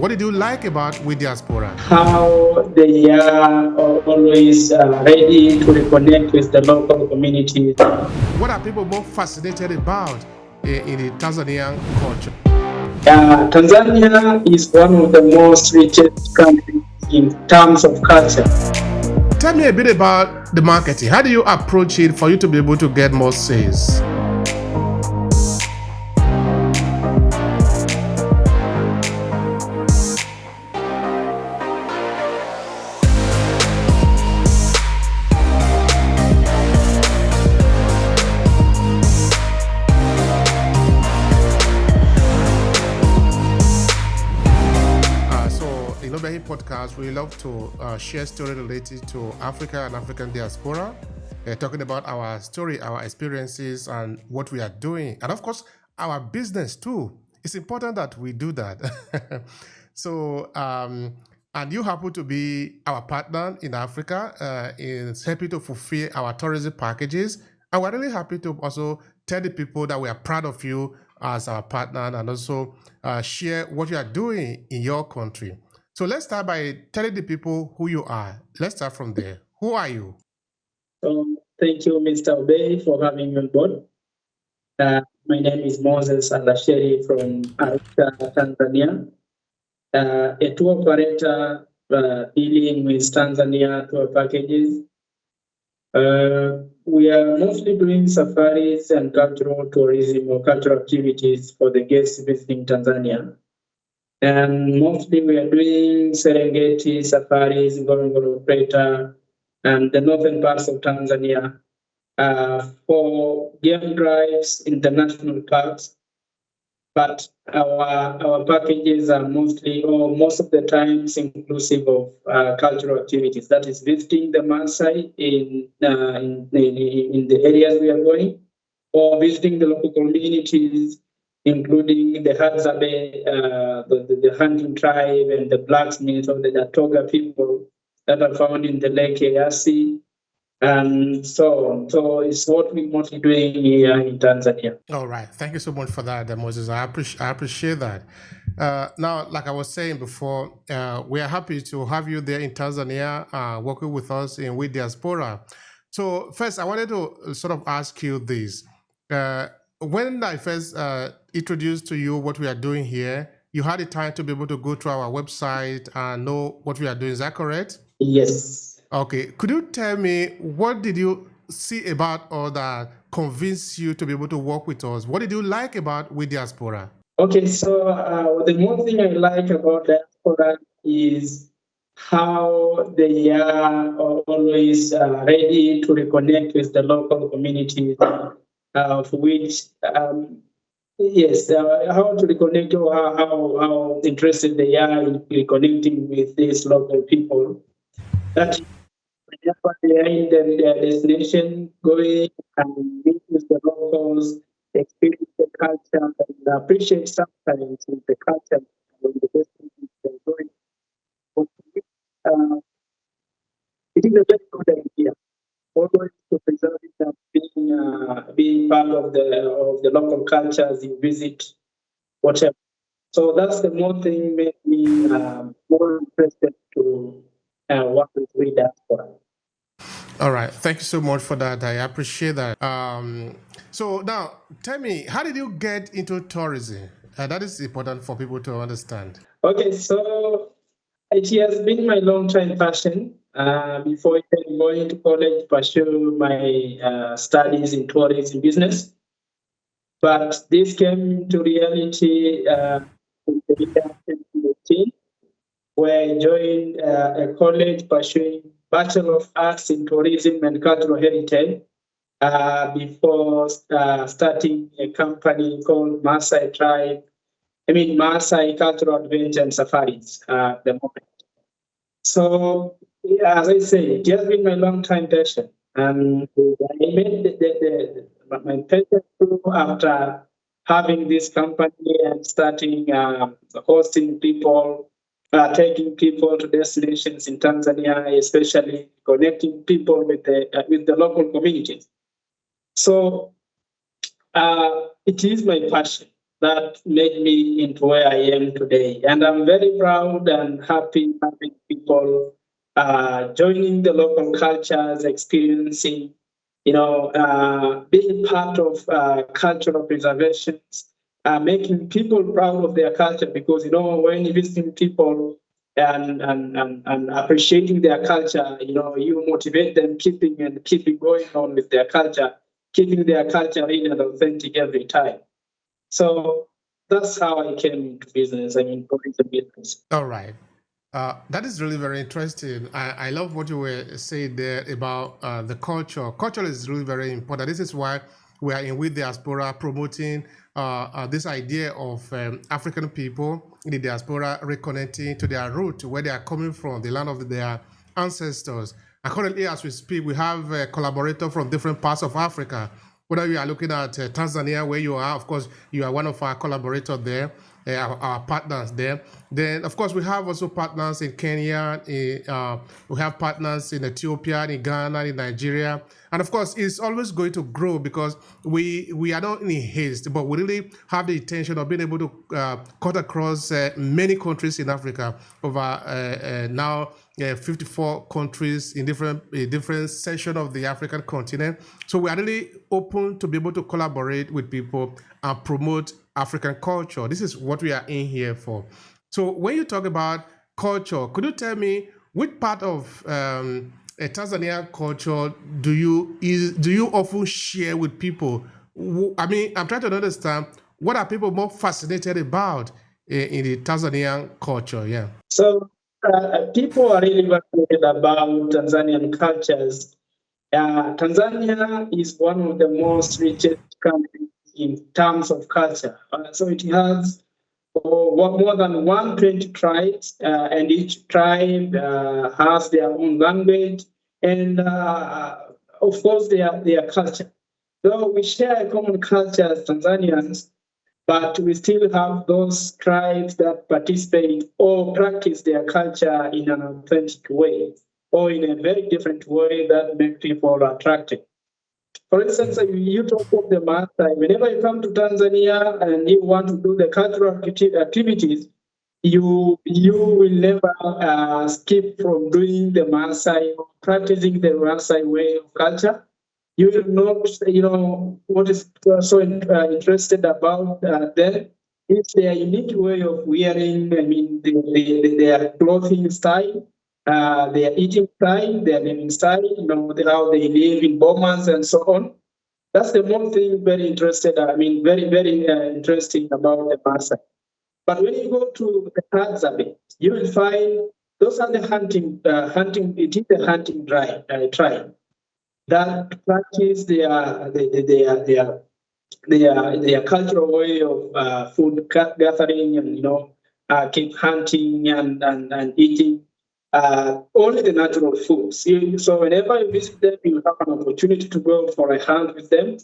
What did you like about WeDiasporan? How they are always ready to reconnect with the local community. What are people more fascinated about in the Tanzanian culture? Tanzania is one of the most richest countries in terms of culture. Tell me a bit about the marketing. How do you approach it for you to be able to get more sales? Obehi Podcast, we love to share stories related to Africa and African diaspora, talking about our story, our experiences, and what we are doing, and of course, our business too. It's important that we do that. So, and you happen to be our partner in Africa, in helping to fulfill our tourism packages, and we're really happy to also tell the people that we are proud of you as our partner, and also share what you are doing in your country. So let's start by telling the people who you are. Let's start from there. Who are you? Thank you, Mr. Obehi, for having me on board. My name is Moses Alasheri from Arusha, Tanzania. A tour operator dealing with Tanzania tour packages. We are mostly doing safaris and cultural tourism or cultural activities for the guests visiting Tanzania. And mostly we are doing Serengeti safaris, Ngorongoro Crater, and the northern parts of Tanzania for game drives in the national parks. But our packages are mostly, or most of the times, inclusive of cultural activities. That is visiting the Maasai in the areas we are going, or visiting the local communities, including the Hadzabe, the hunting tribe, and the blacksmiths of the Datoga people that are found in the Lake Eyasi, and so on. So it's what we're mostly doing here in Tanzania. All right. Thank you so much for that, Moses. I appreciate that. Now, like I was saying before, we are happy to have you there in Tanzania, working with us in WeDiasporan. So first, I wanted to sort of ask you this. When I first introduced to you what we are doing here, you had the time to be able to go to our website and know what we are doing. Is that correct? Yes. Okay. Could you tell me, what did you see about us that convinced you to be able to work with us? What did you like about WeDiasporan? Okay, so the one thing I like about Diaspora is how they are always ready to reconnect with the local communities, of which, yes, how to reconnect, or how interested they are in reconnecting with these local people. That whenever they are in their destination, going and meet with the locals, experience the culture, and appreciate sometimes with the culture when the destination they're going. For me, it is a very good idea. Always to preserve it and being part of the local cultures you visit, whatever. So that's the more thing made me more interested to work with WeDiasporan. All right. Thank you so much for that. I appreciate that. So now, tell me, how did you get into tourism? That is important for people to understand. Okay, so it has been my long time passion. Before even going to college, to pursue my studies in tourism business. But this came to reality in the year 2018, where I joined a college pursuing Bachelor of Arts in Tourism and Cultural Heritage before starting a company called Maasai Cultural Adventure and Safaris at the moment. So, yeah, as I say, it has been my long time passion. And I made my passion through after having this company and starting hosting people, taking people to destinations in Tanzania, especially connecting people with the local communities. So it is my passion. that made me into where I am today. And I'm very proud and happy having people joining the local cultures, experiencing, being part of cultural preservations, making people proud of their culture. Because when you're visiting people and appreciating their culture, you motivate them keeping going on with their culture, keeping their culture real and authentic every time. So that's how I came into business. Going into business. All right. That is really very interesting. I love what you were saying there about the culture. Culture is really very important. This is why we are in WeDiasporan promoting this idea of African people in the diaspora reconnecting to their root, where they are coming from, the land of their ancestors. And currently, as we speak, we have a collaborator from different parts of Africa. Whether you are looking at Tanzania, where you are, of course, you are one of our collaborators there, our partners there. Then, of course, we have also partners in Kenya, we have partners in Ethiopia, in Ghana, in Nigeria. And of course, it's always going to grow because we are not in haste, but we really have the intention of being able to cut across many countries in Africa, over now 54 countries in different sections of the African continent. So we are really open to be able to collaborate with people and promote African culture. This is what we are in here for. So when you talk about culture, could you tell me which part of a Tanzanian culture do you often share with people? I'm trying to understand, what are people more fascinated about in the Tanzanian culture? Yeah. So people are really fascinated about Tanzanian cultures. Tanzania is one of the most richest countries in terms of culture. So it has more than 120 tribes, and each tribe has their own language and, of course, their culture. So we share a common culture as Tanzanians, but we still have those tribes that participate or practice their culture in an authentic way, or in a very different way that makes people attracted. For instance, if you talk of the Maasai, whenever you come to Tanzania and you want to do the cultural activities, you will never skip from doing the Maasai, practicing the Maasai way of culture. You will not, what is so interested about them is their unique way of wearing, their clothing style, their eating style, their living style, how they live in bomas and so on. That's the one thing very interesting about the Maasai. But when you go to the Tanzania, you will find those are the hunting. It is the hunting tribe that practice their cultural way of food gathering and keep hunting and eating only the natural foods. So whenever you visit them, you have an opportunity to go for a hunt with them.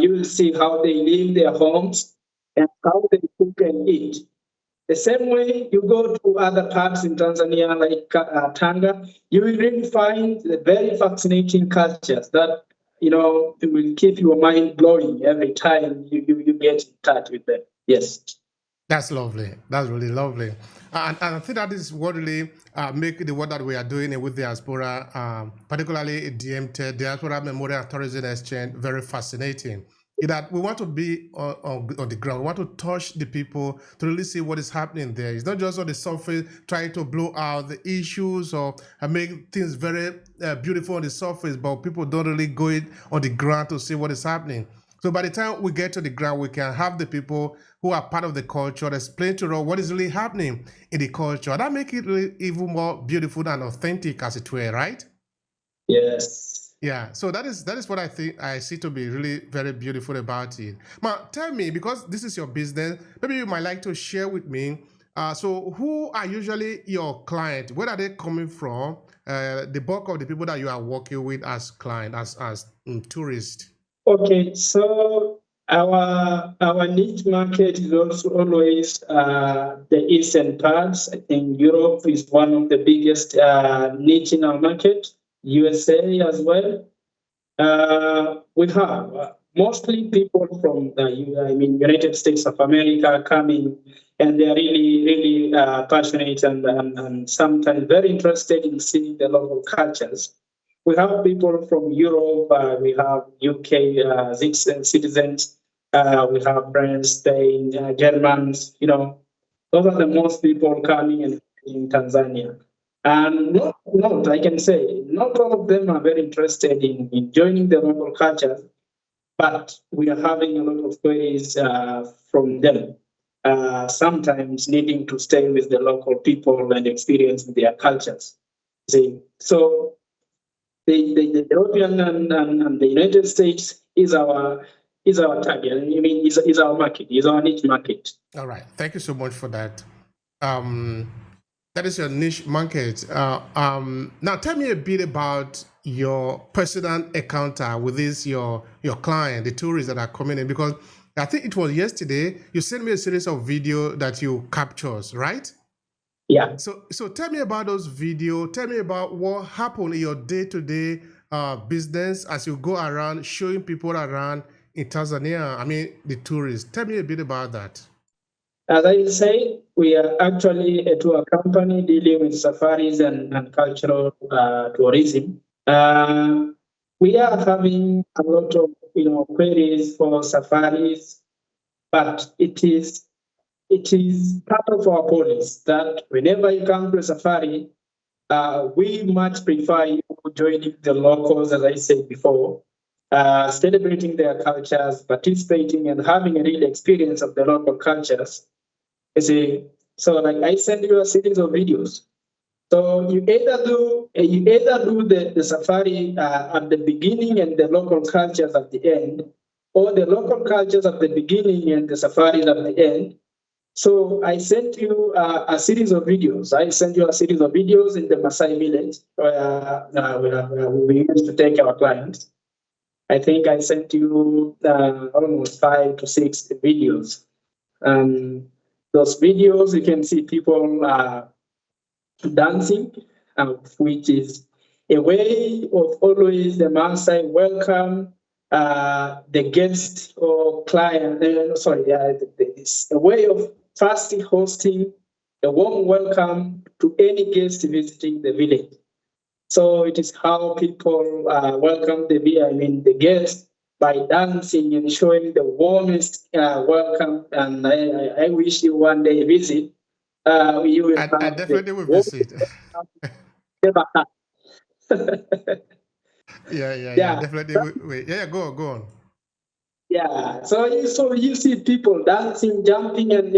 You will see how they live their homes and how they cook and eat. The same way you go to other parts in Tanzania, like Tanga, you will really find the very fascinating cultures that it will keep your mind blowing every time you get in touch with them. Yes. That's lovely. That's really lovely. And I think that is what really make the work that we are doing with Diaspora, particularly DMT, Diaspora Memorial and Tourism Exchange, very fascinating. In that we want to be on the ground. We want to touch the people to really see what is happening there. It's not just on the surface trying to blow out the issues or make things very beautiful on the surface, but people don't really go in on the ground to see what is happening. So by the time we get to the ground, we can have the people who are part of the culture explain to us what is really happening in the culture. That makes it really even more beautiful and authentic, as it were, right? Yes. Yeah. So that is what I think I see to be really very beautiful about it. Now, tell me, because this is your business, maybe you might like to share with me. So who are usually your clients? Where are they coming from? The bulk of the people that you are working with as clients, as tourists. Okay, so our niche market is also always the eastern parts. I think Europe is one of the biggest niche in our market. USA as well. We have mostly people from the United States of America coming, and they are really, really passionate and sometimes very interested in seeing the local cultures. We have people from Europe, we have UK citizens, we have friends, Spain, Germans, those are the most people coming in Tanzania. And I can say, not all of them are very interested in joining the local culture, but we are having a lot of queries from them, sometimes needing to stay with the local people and experience their cultures. See, so the European and the United States is our target. I mean, is our market, is our niche market. All right. Thank you so much for that. That is your niche market. Now, tell me a bit about your personal encounter with your client, the tourists that are coming in, because I think it was yesterday you sent me a series of video that you captures, right? Yeah. So tell me about those videos. Tell me about what happened in your day-to-day business as you go around showing people around in Tanzania. I mean, the tourists. Tell me a bit about that. As I say, we are actually a tour company dealing with safaris and cultural tourism. We are having a lot of queries for safaris, but it is part of our policy that whenever you come to a safari, we much prefer you joining the locals, as I said before, celebrating their cultures, participating and having a real experience of the local cultures. You see, so like I send you a series of videos. So you either do the safari at the beginning and the local cultures at the end, or the local cultures at the beginning and the safaris at the end. So I sent you a series of videos. I sent you a series of videos in the Maasai village where we used to take our clients. I think I sent you almost 5 to 6 videos. Those videos, you can see people dancing, which is a way of always the Maasai welcome the guest or client. It's a way of first hosting a warm welcome to any guest visiting the village. So it is how people welcome the guest by dancing and showing the warmest welcome. And I wish you one day visit. You will I definitely will visit. Yeah, definitely. Yeah, go on. Yeah, so you see people dancing, jumping, and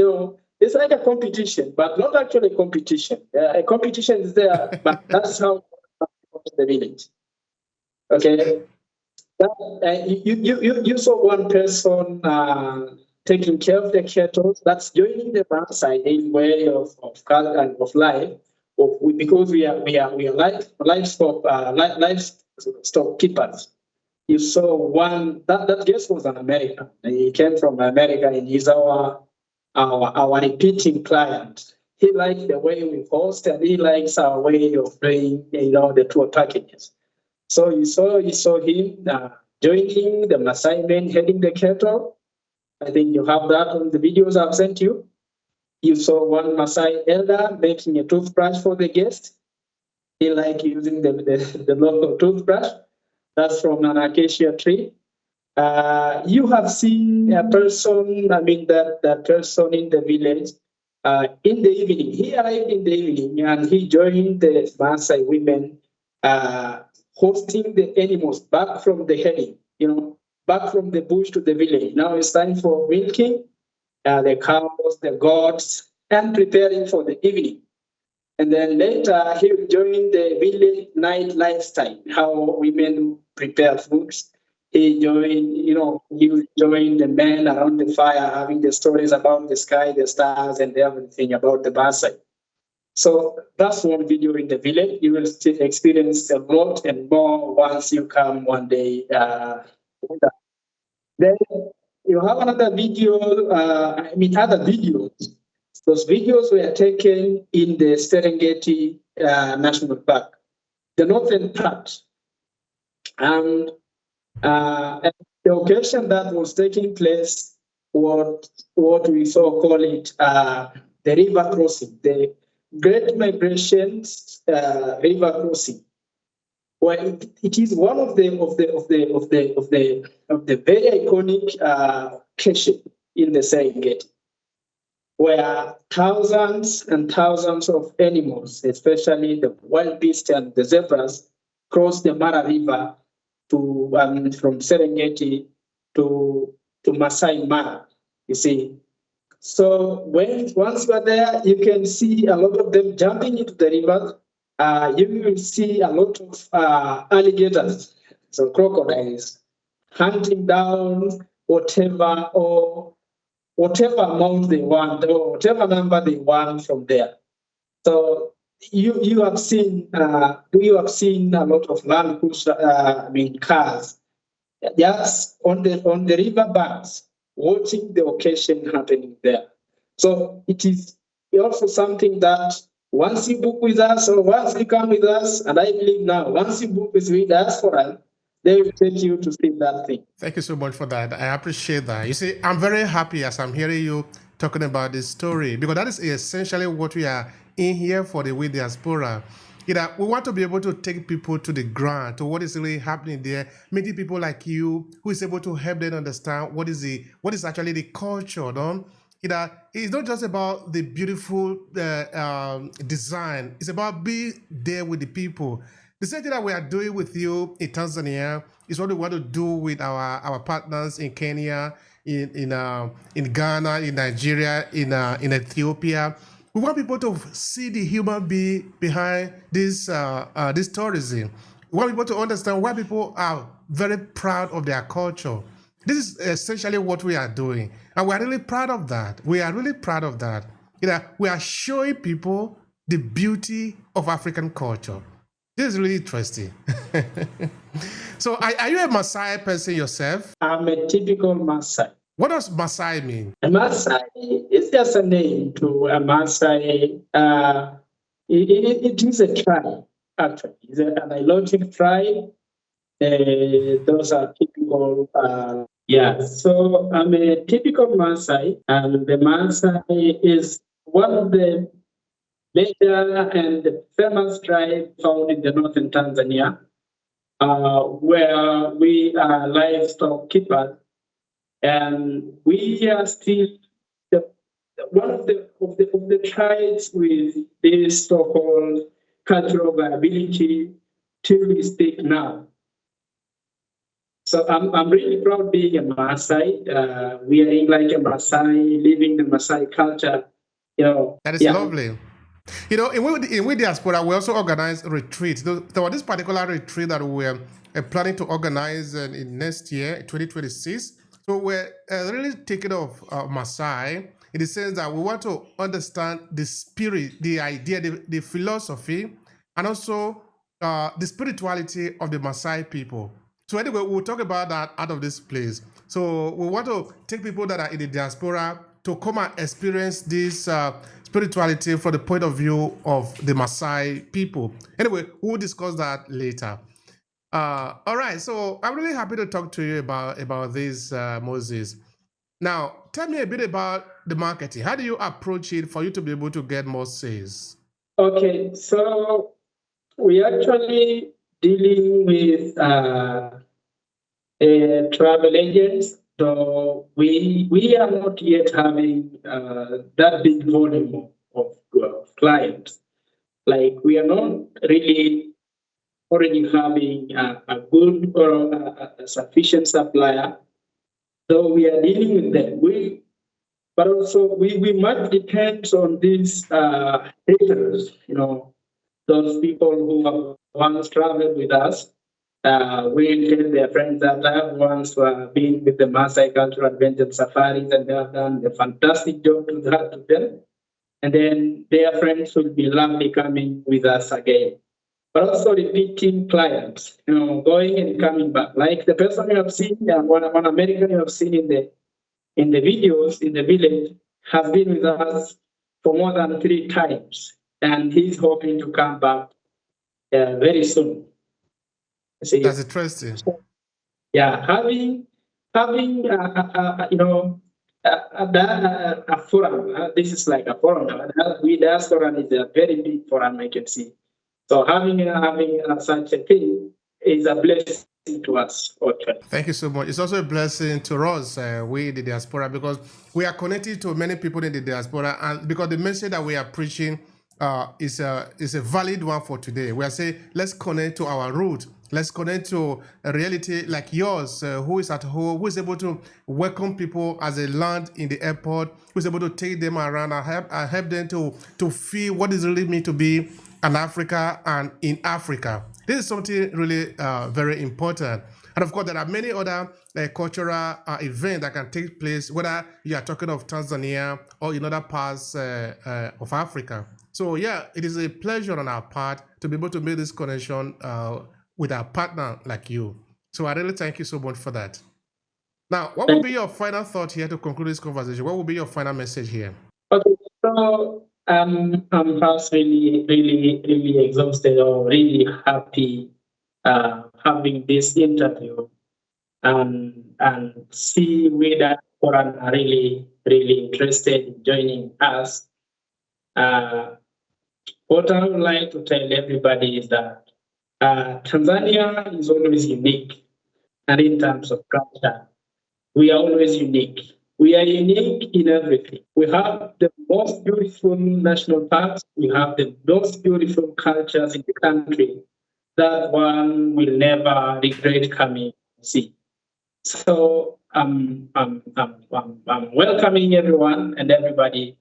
it's like a competition, but not actually a competition. A competition is there, but that's how the village. Okay, you saw one person taking care of the cattle. That's joining the Maasai way of life. Because we are livestock keepers. You saw one that guest was an American. He came from America, and he's our repeating client. He likes the way we host, and he likes our way of doing the tour packages. So you saw him joining the Maasai men heading the cattle. I think you have that on the videos I've sent you. You saw one Maasai elder making a toothbrush for the guest. He liked using the local toothbrush. That's from an acacia tree. You have seen a person, that person in the village in the evening. He arrived in the evening and he joined the Maasai women hosting the animals back from the heading, back from the bush to the village. Now it's time for milking the cows, the goats, and preparing for the evening. And then later he will join the village night lifestyle, how women prepare foods. He will join the men around the fire, having the stories about the sky, the stars, and everything about the Maasai. So that's one video in the village. You will still experience a lot and more once you come one day. Then you have another video, other videos. Those videos were taken in the Serengeti National Park, the northern part. And the occasion that was taking place, what we call it the river crossing, the Great Migrations river crossing. Well, it is one of the very iconic occasion in the Serengeti, where thousands and thousands of animals, especially the wild beasts and the zebras, cross the Mara River from Serengeti to Maasai Mara. You see, so once you are there, you can see a lot of them jumping into the river. You will see a lot of alligators, so crocodiles, hunting down whatever amount they want or whatever number they want from there. So you have seen a lot of land cruiser, cars, just on the river banks, watching the occasion happening there. So it is also something that once you book with us or once you come with us, and I believe now, once you book with WeDiasporan, they will take you to see that thing. Thank you so much for that. I appreciate that. You see, I'm very happy as I'm hearing you talking about this story, because that is essentially what we are in here for, the WeDiaspora. We want to be able to take people to the ground, to what is really happening there, meeting people like you who is able to help them understand what is actually the culture. No? It's not just about the beautiful design. It's about being there with the people. The same thing that we are doing with you in Tanzania is what we want to do with our partners in Kenya, in Ghana, in Nigeria, in Ethiopia. We want people to see the human being behind this tourism. We want people to understand why people are very proud of their culture. This is essentially what we are doing. And we are really proud of that. We are really proud of that. We are showing people the beauty of African culture. This is really interesting. So are you a Maasai person yourself? I'm a typical Maasai. What does Maasai mean? A Maasai is just a name to a Maasai. It is a tribe, actually. It's an Nilotic tribe. Those are typical. So I'm a typical Maasai, and the Maasai is one of the major and famous tribes found in the northern Tanzania, where we are livestock keepers. And we are still one of the tribes with this so-called cultural viability till we speak now. So I'm really proud being a Maasai. We are in like a Maasai, living the Maasai culture. That is lovely. In WeDiasporan, we also organize retreats. There was this particular retreat that we were planning to organize in next year, 2026. So we're really taking off Maasai in the sense that we want to understand the spirit, the idea, the philosophy, and also the spirituality of the Maasai people. So anyway, we'll talk about that out of this place. So we want to take people that are in the diaspora to come and experience this spirituality from the point of view of the Maasai people. Anyway, we'll discuss that later. All right, so I'm really happy to talk to you about this, Moses. Now, tell me a bit about the marketing. How do you approach it for you to be able to get more sales? Okay, so we actually dealing with travel agents. So we are not yet having that big volume of clients. Like we are not really already having a good or a sufficient supplier. So we are dealing with them. But also we might depend on these haters, those people who have once traveled with us. We tell their friends that I have once been with the Maasai Cultural Adventure Safaris, and they have done a fantastic job to them. And then their friends will be lovely coming with us again. But also repeating clients, going and coming back. Like the person you have seen, one American you have seen in the videos in the village has been with us for more than 3 times, and he's hoping to come back very soon. That's interesting. So, having having a forum. This is like a forum. WeDiasporan is a very big forum, I can see. So having such a thing is a blessing to us. Okay. Thank you so much. It's also a blessing to us, we the diaspora, because we are connected to many people in the diaspora, and because the message that we are preaching is a valid one for today. We are saying, let's connect to our root. Let's connect to a reality like yours, who is at home, who is able to welcome people as they land in the airport, who is able to take them around and help them to feel what it really means to be an Africa and in Africa. This is something really very important. And of course, there are many other cultural events that can take place, whether you are talking of Tanzania or in other parts of Africa. So yeah, it is a pleasure on our part to be able to make this connection with our partner like you. So I really thank you so much for that. Now, what will be your final thought here to conclude this conversation? What will be your final message here? Okay, so I'm first really exhausted or really happy having this interview and see whether Koran are really interested in joining us. What I would like to tell everybody is that Tanzania is always unique, and in terms of culture, we are always unique. We are unique in everything. We have the most beautiful national parks. We have the most beautiful cultures in the country that one will never regret coming to see. So I'm welcoming everyone and everybody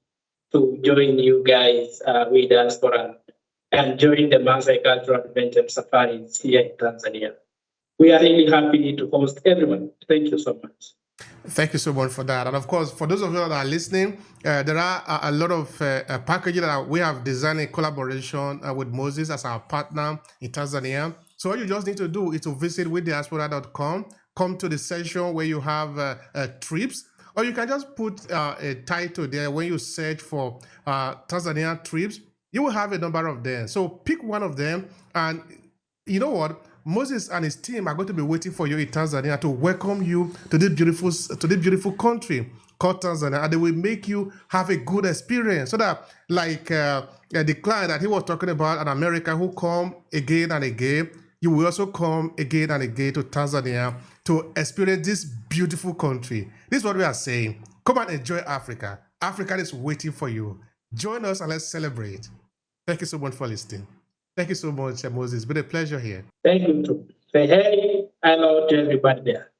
to join you guys with Diaspora and join the Maasai Cultural Adventure Safaris here in Tanzania. We are really happy to host everyone. Thank you so much. Thank you so much for that. And of course, for those of you that are listening, there are a lot of packages that we have designed in collaboration with Moses as our partner in Tanzania. So what you just need to do is to visit WeDiasporan.com, come to the section where you have trips, or you can just put a title there. When you search for Tanzania trips, you will have a number of them. So pick one of them, and you know what? Moses and his team are going to be waiting for you in Tanzania to welcome you to this beautiful country called Tanzania, and they will make you have a good experience. So that, like the client that he was talking about, an American who come again and again, you will also come again and again to Tanzania to experience this beautiful country. This is what we are saying. Come and enjoy Africa. Africa is waiting for you. Join us and let's celebrate. Thank you so much for listening. Thank you so much, Moses. It's been a pleasure here. Thank you too. Say hey, hello to everybody there.